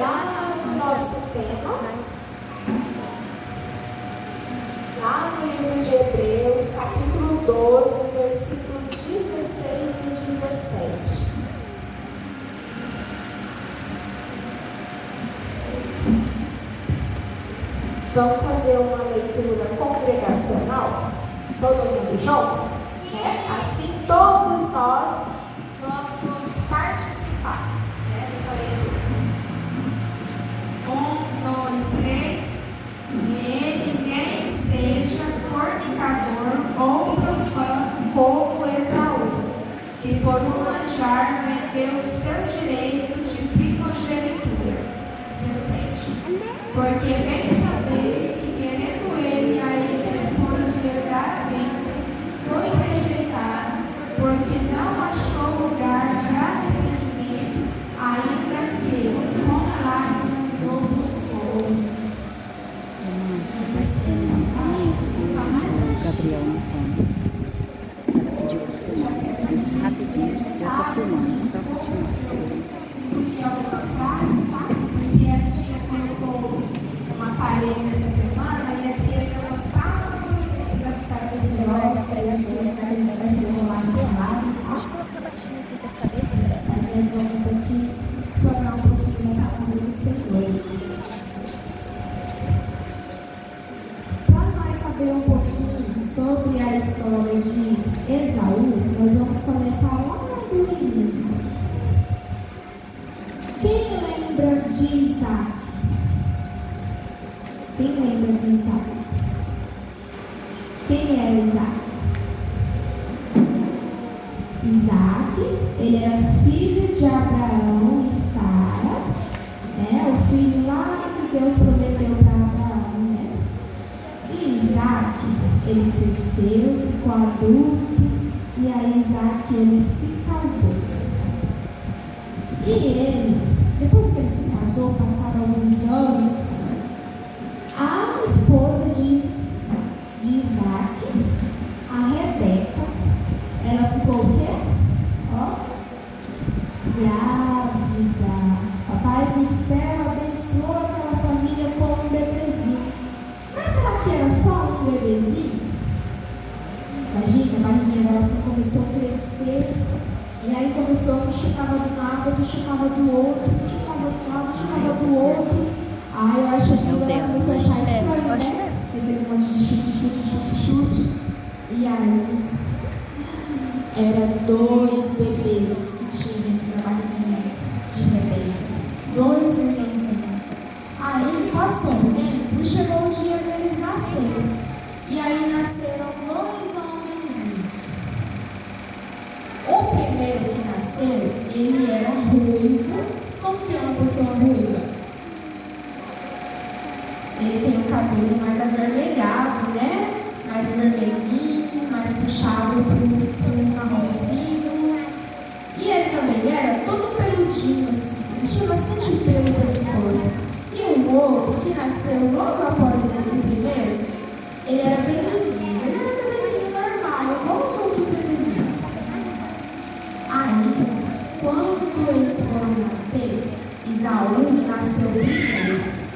Lá no nosso tema, lá no livro de Hebreus, capítulo 12, versículo 16 e 17. Vamos fazer uma leitura congregacional? Todo mundo junto? Assim todos nós vamos participar dessa leitura. 1, 2, 3. Ninguém seja fornicador ou profano como Esaú, que por um manjar vendeu o seu direito de primogenitura. 17. Porque bem sabeis que querendo ele ainda depois de herdar a bênção, foi rejeitado, porque não achou lugar de arrependimento, ainda que com lágrimas o buscou. Gabriel, não faz. Rapidinho, eu tô filmando, só pra filmar. Incluir alguma frase, tá? Porque a tia colocou um aparelho essa semana e a tia ainda tá esse negócio, aí a tia vai se enrolar nos salários, tá? Mas nós vamos aqui explorar um pouquinho da palavra do Senhor. Para nós saber um pouquinho sobre a história de Esaú, nós vamos começar lá do início. Quem lembra de Isaac? Quem lembra de Isaac? Quem era Isaac? Isaac, ele era filho de Abraão e Sara, o filho lá que Deus prometeu para Abraão, E Isaac, ele cresceu, ficou adulto, e aí Isaac, ele se casou. E ele, depois que ele se casou, passaram alguns anos, a esposa de Isaac, a Rebeca, ela ficou o quê? Grávida. Papai do céu abençoou aquela família com um bebezinho. Mas será que era só um bebezinho? Imagina, a barriguinha dela só começou a crescer. E aí começou, um chupava de um lado, outro chupava do outro, um chupava de um lado, chupava do outro. Aí eu acho que ela começou a achar estranho, Aquele monte de chute. E aí, era 2 bebês que tinha dentro da barriguinha de Rebeca. 2 bebezinhos. Aí passou um tempo e chegou o dia deles nascerem. E aí nasceram 2 homenzinhos. O primeiro que nasceu, ele era ruivo. Como que é uma pessoa ruiva? Ele tem o cabelo mais avermelhado, mais vermelhinho, mais puxado para um marronzinho. E ele também era todo peludinho assim. Ele tinha bastante pelo pelo corpo. E o outro, que nasceu logo após ele, o primeiro, ele era bem lisinho. Ele era um bebezinho normal, igual os outros bebezinhos. Aí, quando eles foram nascer, Esaú nasceu primeiro.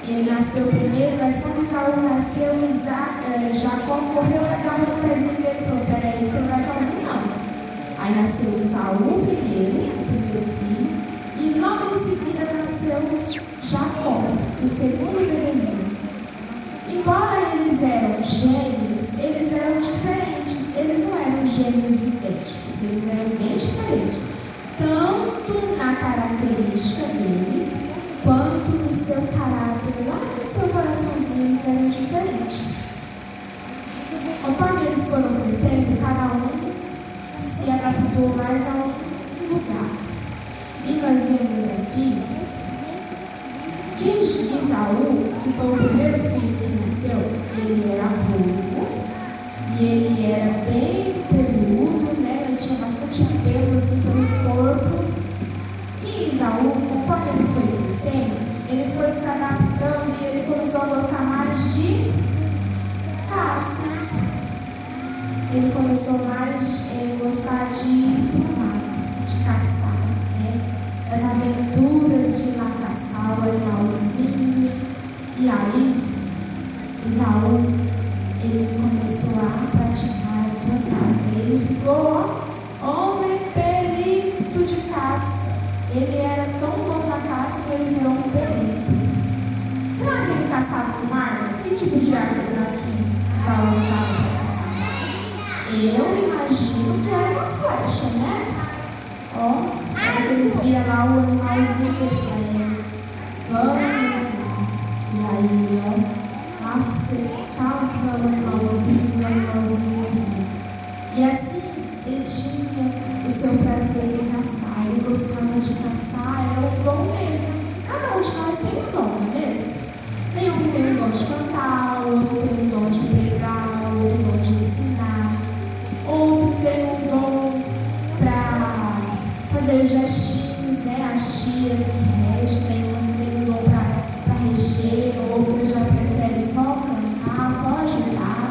Ele nasceu primeiro, mas quando Esaú nasceu, Jacó correu atrás do pezinho dele e falou: peraí, você não vai sozinho não. Aí nasceu Esaú primeiro, o primeiro filho, e logo em seguida nasceu Jacó, o segundo bebezinho. Embora eles eram gêmeos, eles eram diferentes. Eles não eram gêmeos idênticos, eles eram bem diferentes. Tanto na característica deles, quanto no seu caráter, lá no seu coraçãozinho, eles eram diferentes. Conforme eles foram crescendo, cada um se adaptou mais a um lugar. E nós vemos aqui que Esaú, que foi o primeiro filho que nasceu, ele era ruivo, e ele era bem peludo, ele tinha bastante pelo assim pelo corpo. E Esaú, conforme ele foi crescendo, ele foi se adaptando e ele começou a gostar mais de caças. Ele começou mais a gostar de caçar, das aventuras de ir lá caçar. Será que ele caçava com armas? Que tipo de armas será que Saul usava para caçar? Eu imagino que era uma flecha, né? Ó, quando ele via lá o animalzinho, ele falava, vamos. E aí, ó, acertava o animalzinho. E assim, ele tinha o seu prazer em caçar. Ele gostava de caçar, era o dom dele. Cada um de nós tem um dom, não é mesmo? Tem um que tem o dom de cantar, outro tem o dom de pregar, outro dom de ensinar, outro tem um dom para fazer os gestinhos, né? As tias que regem, tem umas que tem um dom para reger, outras já preferem só cantar, só ajudar.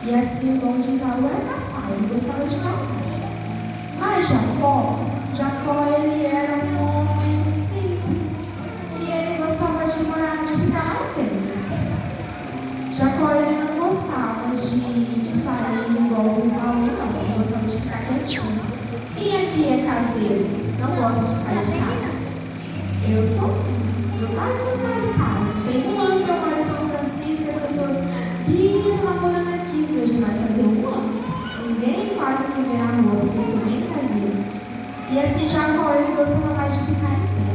E assim o dom de Isaú era caçar, ele gostava de caçar. Mas Jacó ele era um homem simples e ele gostava de ficar lá em tendas. Jacó ele não gostava de sair igual o Isaú, não, ele gostava de ficar quietinho. Quem aqui é caseiro? Não gosta de sair de casa? Eu quase não saio de casa. Tem um ano que eu moro em São Francisco e as pessoas pisam morando aqui, hoje vai fazer um ano. Ninguém quase me vê na rua, porque eu sou bem caseira. E assim, Jacó, ele gostava mais de ficar em pé.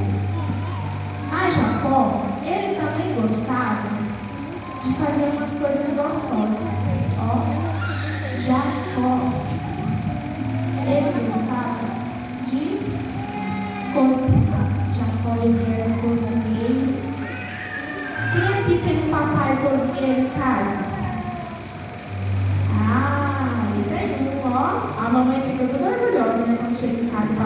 Mas Jacó, ele também gostava de fazer umas coisas gostosas. Ó, Jacó, ele gostava de cozinhar. Jacó, ele era cozinheiro. Quem aqui tem um papai cozinheiro em casa? E tem um, ó. A mamãe fica toda orgulhosa, né? Quando chega em casa, o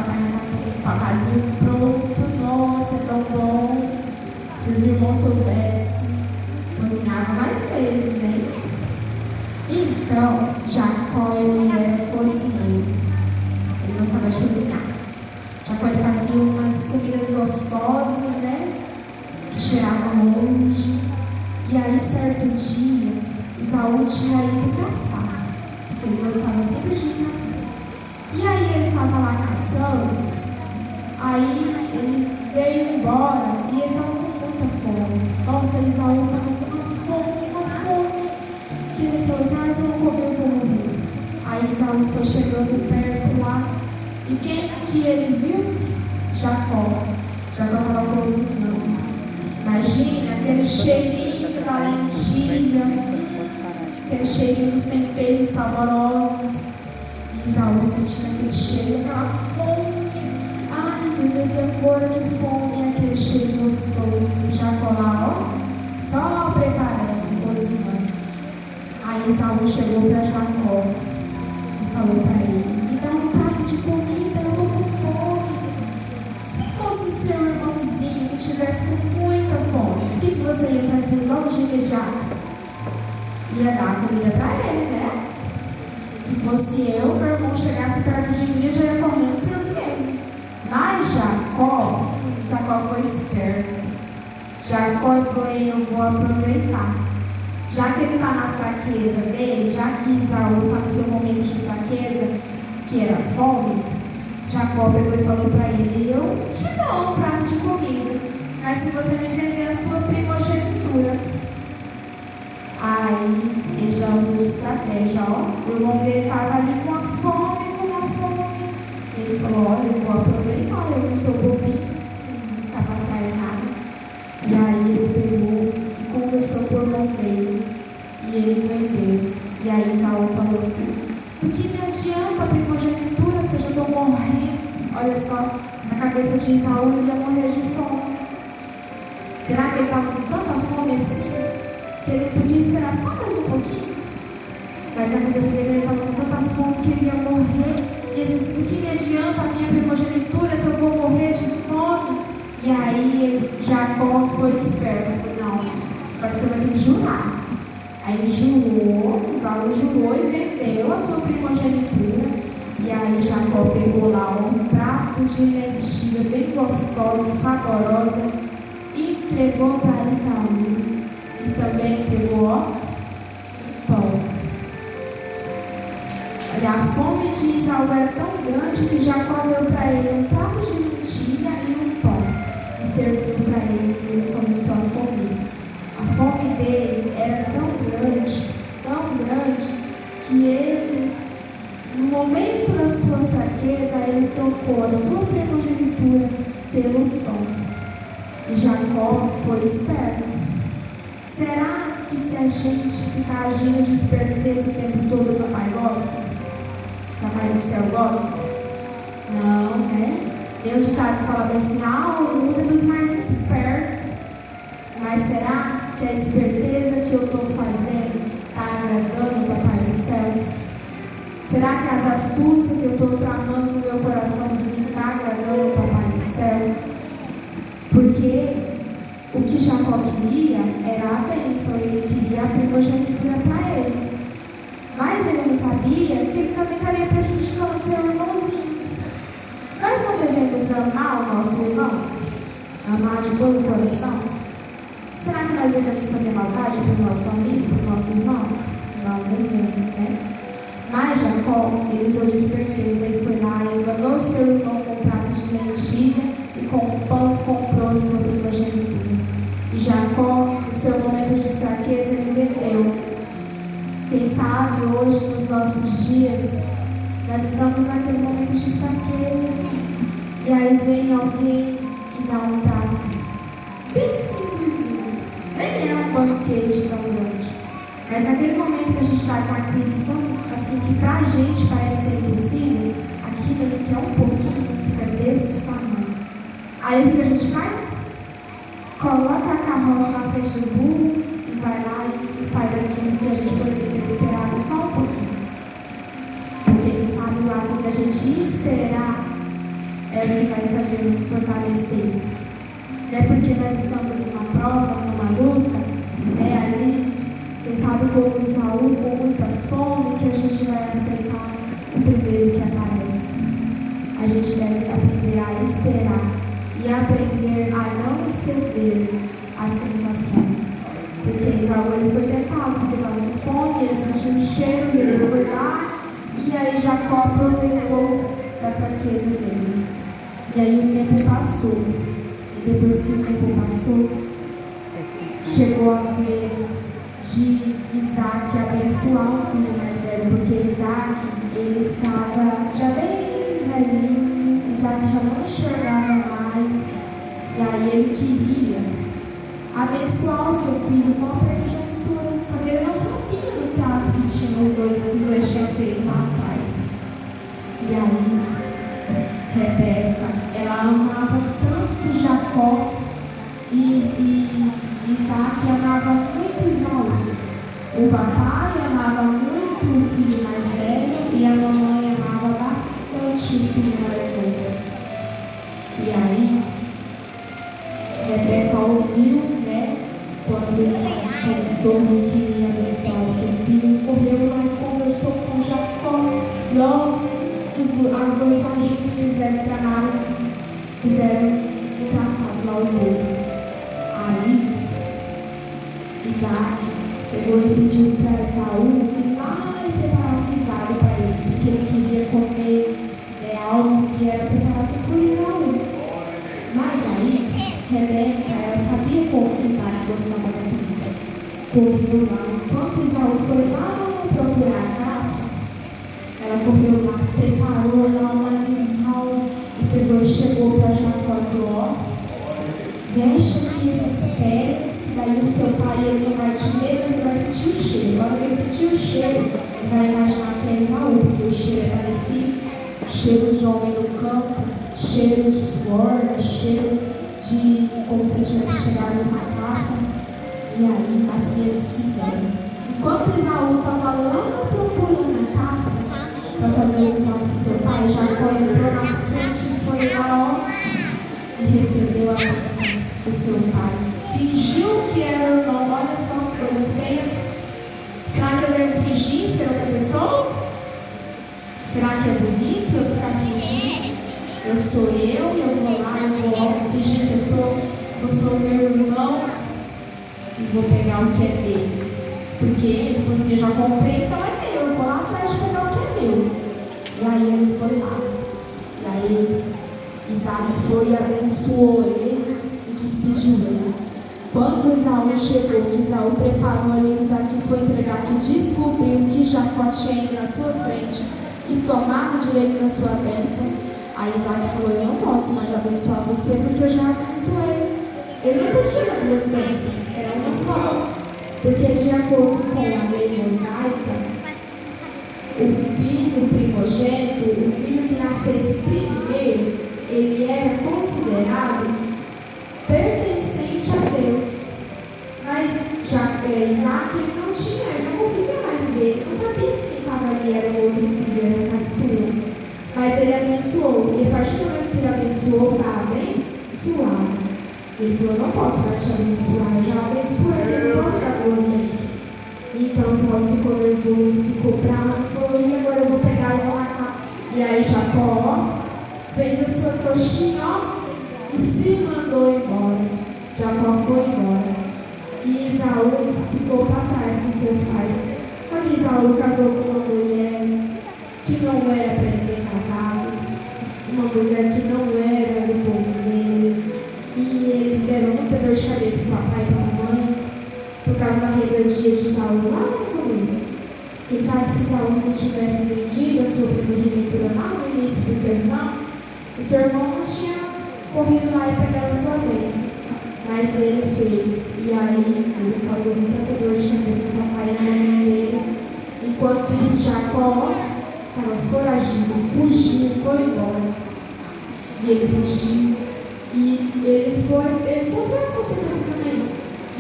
papazinho pronto. Nossa, é tão bom. Se os irmãos soubessem, cozinhava mais vezes, hein? Então, Jacó, ele era cozinheiro. Ele gostava de cozinhar. Jacó, ele fazia umas comidas gostosas, né? Que cheiravam longe. E aí, certo dia, Isaú tinha ido caçar. Porque ele gostava sempre de caçar. E aí, ele estava lá caçando. Aí, ele veio embora e ele estava com muita fome. Nossa, Isaú estava com uma fome. E ele falou assim: se eu não comer, eu vou morrer. Aí, Isaú foi chegando perto lá. E quem que ele viu? Jacó. Jacó estava cozinhando. Imagina aquele cheirinho da lentilha, aquele cheirinho dos temperos saborosos. E Isaú sentindo aquele cheiro, aquela fome. Ai, meu Deus, agora que fome, aquele cheiro gostoso. Jacó lá, ó, só preparando, cozinhando. Aí Isaú chegou para Jacó e falou para ele: me dá um prato de comida, eu estou com fome. Se fosse o seu irmãozinho que tivesse com muita fome, o que você ia fazer logo de imediato? Ia dar comida para ele, né? Se fosse eu, meu irmão chegasse perto de mim, eu já ia correndo sem ele. Mas Jacó foi esperto. Jacó falou: eu vou aproveitar. Já que ele está na fraqueza dele, já que Isaú está no seu momento de fraqueza, que era fome, Jacó pegou e falou para ele: eu te dou um prato de comida, mas se você me vender a sua primogenitura. Aí ele já usou de estratégia, ó. O irmão dele estava ali com uma fome. Ele falou: olha, eu vou aproveitar, eu não sou bobinho, não ficar para trás nada. E aí ele pegou e conversou com o irmão dele, e ele vendeu. E aí Isaú falou assim: do que me adianta a primogenitura se eu já estou morrendo? Olha só, na cabeça de Isaú ele ia morrer de fome. Será que ele estava com tanta fome assim, que ele podia esperar só mais um pouquinho? Mas na cabeça dele ele estava com tanta fome que ele ia morrer. E ele disse: do que me adianta a minha primogenitura se eu vou morrer de fome? E aí Jacó foi esperto, falou: não, agora você vai ter que jurar. Aí ele jurou, Isaú jurou e vendeu a sua primogenitura. E aí Jacó pegou lá um prato de lentilha bem gostosa, saborosa, e entregou para Isaú. E também entregou, ó, pão. Olha, a fome de Isaú era tão grande que Jacó deu para ele um prato de lentilha e um pão. E serviu para para ele e ele começou a comer. A fome dele era tão grande, que ele, no momento da sua fraqueza, ele trocou a sua primogenitura pelo pão. E Jacó foi esperto. Será que se a gente ficar agindo de esperteza o tempo todo, o papai gosta? O papai do céu gosta? Não, né? Tem um ditado que fala bem assim, o mundo é dos mais espertos. Mas será que a esperteza que eu estou fazendo está agradando o papai do céu? Será que as astúcias que eu estou tramando no meu coraçãozinho está agradando o papai do céu? Porque o que Jacó queria era a bênção, ele queria a primogenitura para ele. Mas ele não sabia que ele também estaria prejudicando o seu irmãozinho. Nós não devemos amar o nosso irmão? Amar de todo o coração? Será que nós devemos fazer maldade para o nosso amigo, para o nosso irmão? Não devemos, né? Mas Jacó, ele usou de esperteza, ele foi lá e enganou seu irmão com um prato de lentilha e com o pão e comprou sua primogenitura. E Jacó, no seu momento de fraqueza, ele vendeu. Quem sabe hoje, nos nossos dias, nós estamos naquele momento de fraqueza. E aí vem alguém e dá um prato bem simplesinho. Nem é um banquete tão grande. Mas naquele momento que a gente está com a crise tão assim, que pra gente parece ser impossível, aquilo ali que é um pouquinho, fica desse tamanho. Aí o que a gente faz? Coloca a carroça na frente do burro e vai lá e faz aquilo que a gente poderia ter esperado só um pouquinho. Porque quem sabe o ato da gente esperar é o que vai fazer nos fortalecer. Não é porque nós estamos numa prova, numa luta, ali, quem sabe como Isaú, com muita fome, que a gente vai aceitar o primeiro que aparece. A gente deve aprender a esperar e aprender a não ceder às tentações. Porque Isaú ele foi tentado, porque estava com fome, ele sentiu um cheiro e ele foi lá, e aí Jacó aproveitou da fraqueza dele. E aí o tempo passou. E depois que o tempo passou, chegou a vez de Isaac abençoar o filho mais velho, porque Isaac, ele estava já bem velhinho, Isaac já não enxergava mais, e aí ele queria abençoar o seu filho com a primogenitura, só que ele não sabia do trato que tinha os dois tinham feito lá atrás. E aí, Rebeca, ela amava tanto Jacó e Isaac amava muito Isaú. O papai amava muito o filho mais velho e a mamãe amava bastante o filho mais novo. E aí, Rebeca ouviu, quando Isaac perguntou que queria abençoar o seu filho, correu lá e conversou com Jacó. Logo, as duas mãos juntos fizeram o tratado lá os dois. Aí, Isaac pegou e pediu para Esaú ir lá e preparar um guisado para ele, porque ele queria comer algo que era preparado por Esaú. Mas aí, Rebeca, ela sabia como Isaac gostava da comida. Correu lá, enquanto Esaú foi lá procurar a caça, ela correu lá, preparou lá um animal e pegou e chegou para Jacó e falou: deixa aqui essas pedras, que daí o seu pai ele não vai te ver, mas ele vai sentir o cheiro. Agora que ele sentir o cheiro, ele vai imaginar que é Esaú, porque o cheiro é parecido, cheiro de homem no campo, cheiro de suor, cheiro de como se ele tivesse chegado numa caça. E aí, assim eles fizeram. Enquanto Esaú estava lá procurando a caça para fazer o guisado para o seu pai, Jacó entrou na frente e foi lá, e recebeu a bênção do seu pai. Fingiu que era o irmão. Olha só que coisa feia. Será que eu devo fingir ser outra pessoa? Será que é bonito eu ficar fingindo? Eu sou eu e eu vou lá, eu vou fingir que eu sou meu irmão e vou pegar o que é dele. Porque ele falou assim: eu já comprei, então é meu, eu vou lá atrás de pegar o que é meu. E aí ele foi lá. E aí Isaac foi e abençoou ele e despediu Quando Esaú chegou, que Esaú preparou ali, Isaac foi entregar, que descobriu que Jacó tinha ido na sua frente e tomado direito da sua bênção, aí Isaac falou: eu não posso mais abençoar você porque eu já abençoei. Ele não podia dar duas bênçãos, era uma só. Porque de acordo com a lei mosaica, o filho primogênito, o filho que nascesse primeiro, ele era considerado pertencente a Deus. Mas Isaac ele não conseguia mais ver, não sabia que quem estava ali era o outro filho, era o caçula. Mas ele abençoou, e a partir do momento que ele abençoou, está abençoado. Ele falou: eu não posso mais te abençoar, eu já abençoei, eu não posso dar duas bênçãos. Então Esaú ficou nervoso, ficou bravo, falou: e agora eu vou pegar e vou matar. E aí Jacó fez a sua coxinha e se mandou embora. Jacó foi embora. E Esaú ficou para trás com seus pais. Quando Esaú casou com uma mulher que não era para ele ter casado, uma mulher que não era do povo dele, e eles deram muita dor de cabeça para o papai e para a mamãe, por causa da rebeldia de Esaú lá no começo. Quem sabe se Esaú não tivesse vendido a sua primogenitura lá no início do seu irmão, o seu irmão não tinha corrido lá e pegado a sua vez. Mas ele fez, e aí ele causou muita dor de cabeça para o papai e a mamãe dele. Enquanto isso, Jacó estava foragido, fugiu, foi embora. E ele fugiu, e ele sofreu as consequências também.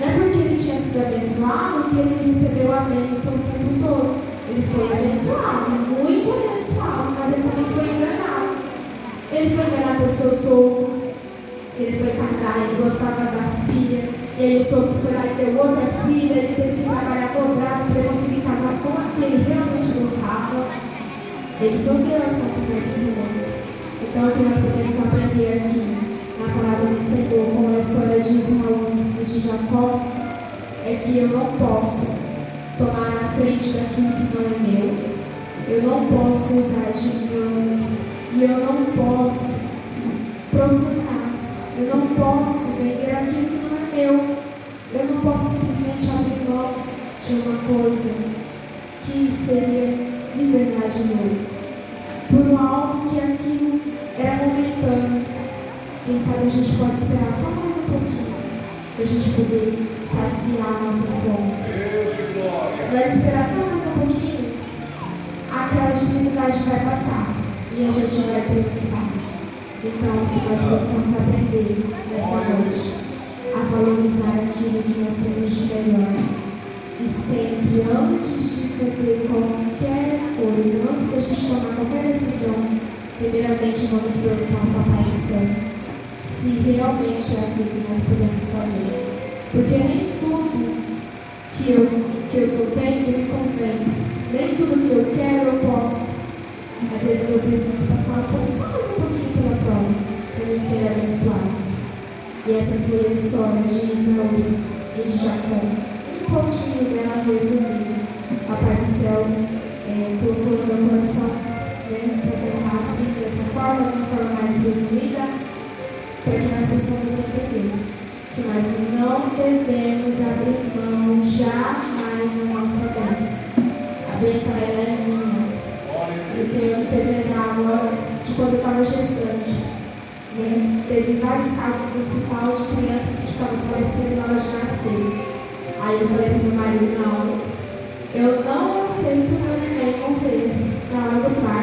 Não é porque ele tinha sido abençoado que ele recebeu a bênção o tempo todo. Ele foi abençoado, muito abençoado, mas ele também foi enganado. Ele foi enganado pelo seu sogro. Ele foi casar, ele gostava da filha, e aí o sogro foi lá e deu outra filha, ele teve que trabalhar dobrado para conseguir casar com a que ele realmente gostava. Ele sofreu as consequências do mundo. Então, o que nós podemos aprender aqui na palavra do Senhor, com a história de Esaú e de Jacó, é que eu não posso tomar a frente daquilo que não é meu, eu não posso usar de engano, e eu não posso profanar. Eu não posso vender aquilo que não é meu. Eu não posso simplesmente abrir mão de uma coisa que seria de verdade meu, por algo que aquilo era momentâneo. Quem sabe a gente pode esperar só mais um pouquinho para a gente poder saciar a nossa fome. Se nós esperar só mais um pouquinho, aquela dificuldade vai passar e a gente vai triunfar. Então, que nós possamos aprender nessa noite a valorizar aquilo que nós temos de melhor. E sempre, antes de fazer qualquer coisa, antes de a gente tomar qualquer decisão, primeiramente vamos perguntar ao Papai do Céu se realmente é aquilo que nós podemos fazer. Porque nem tudo que eu estou vendo me convém. Nem tudo que eu quero eu posso. Às vezes eu preciso passar só mais um pouquinho pela prova para me ser abençoado. E essa foi a história de Esaú e de Jacó. Um pouquinho dela resumida. Papai do Céu colocou no meu coração, para colocar assim, dessa forma, de uma forma mais resumida, para que nós possamos entender que nós não devemos abrir mão jamais da nossa bênção. A bênção ela é minha. O Senhor me fez lembrar agora de quando eu estava gestante. Teve vários casos no hospital de crianças que estavam falecendo na hora de nascer. Aí eu falei para meu marido: não, eu não aceito meu neném